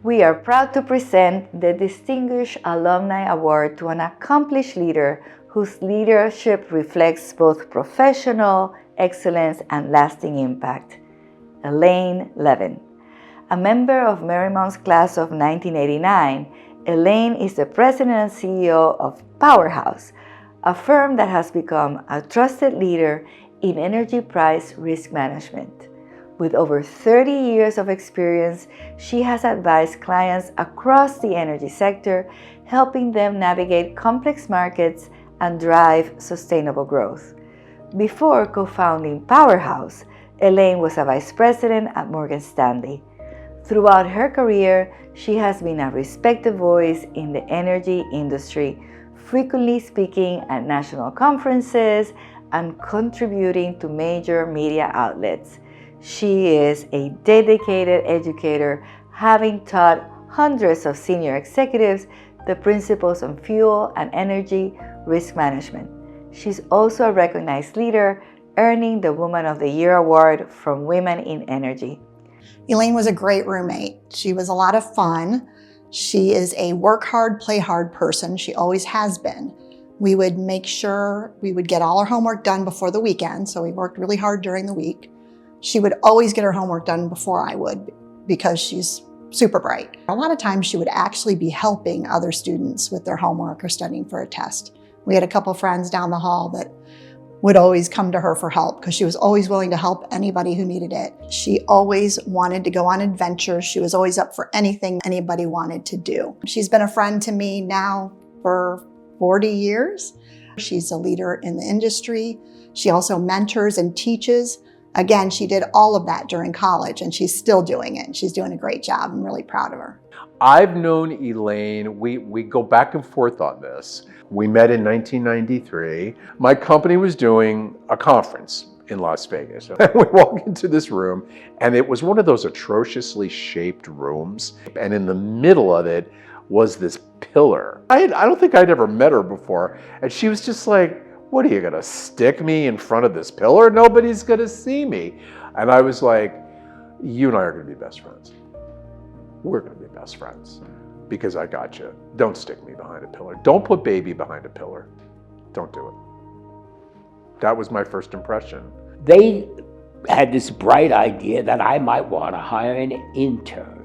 We are proud to present the Distinguished Alumni Award to an accomplished leader whose leadership reflects both professional excellence and lasting impact. Elaine Levin. A member of Marymount's class of 1989, Elaine is the president and CEO of POWERHOUSE, a firm that has become a trusted leader in energy price risk management. With over 30 years of experience, she has advised clients across the energy sector, helping them navigate complex markets and drive sustainable growth. Before co-founding POWERHOUSE, Elaine was a vice president at Morgan Stanley. Throughout her career, she has been a respected voice in the energy industry, frequently speaking at national conferences and contributing to major media outlets. She is a dedicated educator, having taught hundreds of senior executives the principles on fuel and energy risk management. She's also a recognized leader, earning the Woman of the Year award from Women in Energy. Elaine was a great roommate. She was a lot of fun. She is a work hard, play hard person. She always has been. We would make sure we would get all our homework done before the weekend, so we worked really hard during the week. She would always get her homework done before I would because she's super bright. A lot of times she would actually be helping other students with their homework or studying for a test. We had a couple friends down the hall that would always come to her for help because she was always willing to help anybody who needed it. She always wanted to go on adventures. She was always up for anything anybody wanted to do. She's been a friend to me now for 40 years. She's a leader in the industry. She also mentors and teaches. Again, she did all of that during college and she's still doing it. She's doing a great job. I'm really proud of her. I've known Elaine, we go back and forth on this. We met in 1993. My company was doing a conference in Las Vegas. We walk into this room and it was one of those atrociously shaped rooms. And in the middle of it was this pillar. I don't think I'd ever met her before. And she was just like, what are you gonna stick me in front of this pillar? Nobody's gonna see me. And I was like, you and I are gonna be best friends. We're gonna be best friends because I got you. Don't stick me behind a pillar. Don't put baby behind a pillar. Don't do it. That was my first impression. They had this bright idea that I might want to hire an intern.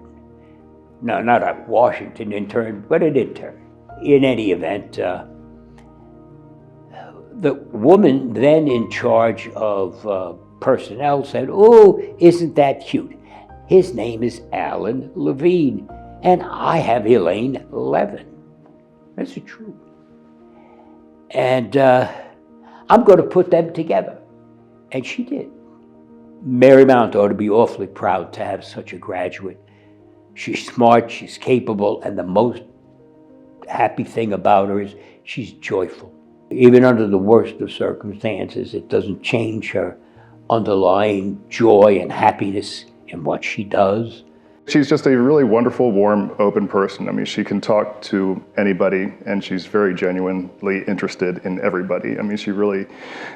No, not a Washington intern, but an intern. In any event, the woman then in charge of personnel said, "Oh, isn't that cute? His name is Elaine Levin, and I have Elaine Levin." That's the truth. And I'm going to put them together. And she did. Marymount ought to be awfully proud to have such a graduate. She's smart, she's capable, and the most happy thing about her is she's joyful. Even under the worst of circumstances, it doesn't change her underlying joy and happiness in what she does. She's just a really wonderful, warm, open person. I mean, she can talk to anybody, and she's very genuinely interested in everybody. I mean, she really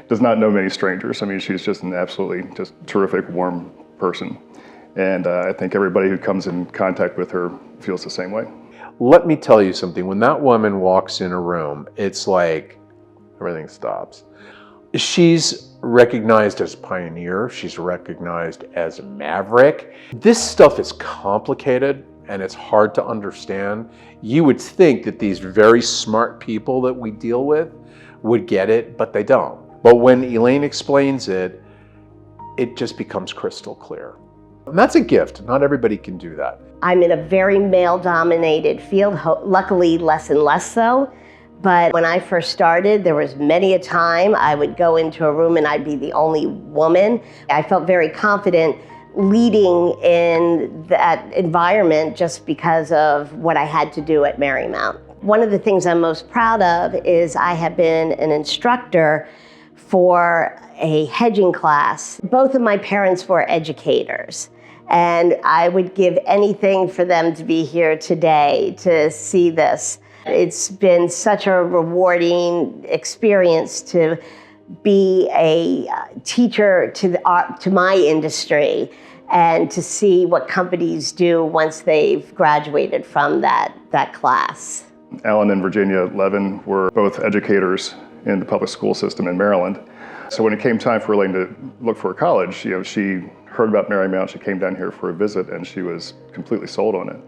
does not know many strangers. I mean, she's just an absolutely just terrific, warm person. And I think everybody who comes in contact with her feels the same way. Let me tell you something. When that woman walks in a room, it's like everything stops. She's recognized as a pioneer. She's recognized as a maverick. This stuff is complicated and it's hard to understand. You would think that these very smart people that we deal with would get it, but they don't. But when Elaine explains it, it just becomes crystal clear. And that's a gift. Not everybody can do that. I'm in a very male-dominated field, luckily less and less so. But when I first started, there was many a time I would go into a room and I'd be the only woman. I felt very confident leading in that environment just because of what I had to do at Marymount. One of the things I'm most proud of is I have been an instructor for a hedging class. Both of my parents were educators, and I would give anything for them to be here today to see this. It's been such a rewarding experience to be a teacher to my industry and to see what companies do once they've graduated from that class. Alan and Virginia Levin were both educators in the public school system in Maryland. So when it came time for Elaine to look for a college, she heard about Marymount, she came down here for a visit, and she was completely sold on it.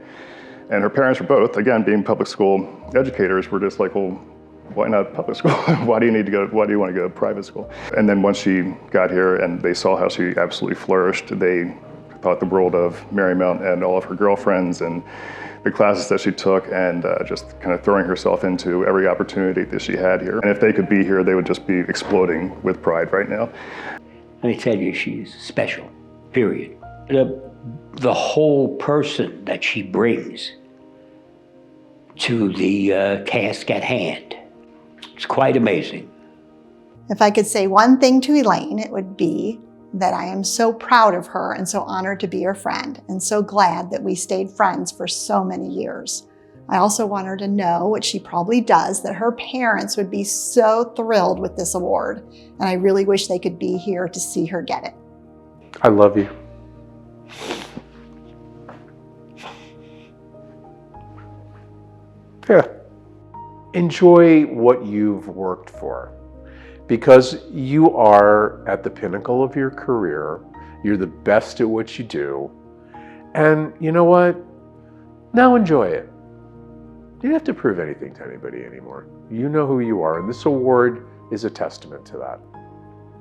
And her parents were both, again, being public school educators, were just like, well, why not public school? Why do you want to go to private school? And then once she got here and they saw how she absolutely flourished, they thought the world of Marymount and all of her girlfriends and the classes that she took, and just kind of throwing herself into every opportunity that she had here. And if they could be here, they would just be exploding with pride right now. Let me tell you, she's special, period. The whole person that she brings to the task at hand, it's quite amazing. If I could say one thing to Elaine, it would be that I am so proud of her and so honored to be her friend, and so glad that we stayed friends for so many years. I also want her to know, which she probably does, that her parents would be so thrilled with this award, and I really wish they could be here to see her get it. I love you. Yeah. Enjoy what you've worked for, because you are at the pinnacle of your career. You're the best at what you do. And you know what? Now enjoy it. You don't have to prove anything to anybody anymore. You know who you are, and this award is a testament to that.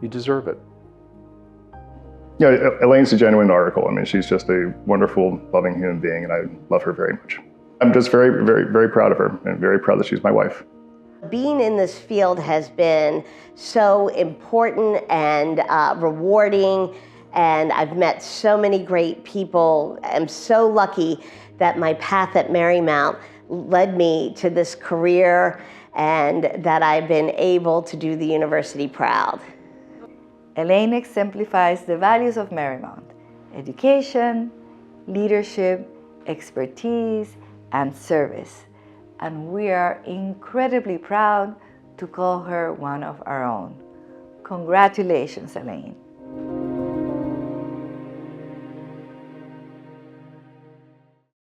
You deserve it. Yeah, Elaine's a genuine oracle. I mean, she's just a wonderful, loving human being, and I love her very much. I'm just very, very, very proud of her, and very proud that she's my wife. Being in this field has been so important and rewarding, and I've met so many great people. I'm so lucky that my path at Marymount led me to this career and that I've been able to do the university proud. Elaine exemplifies the values of Marymount: education, leadership, expertise, and service. And we are incredibly proud to call her one of our own. Congratulations, Elaine.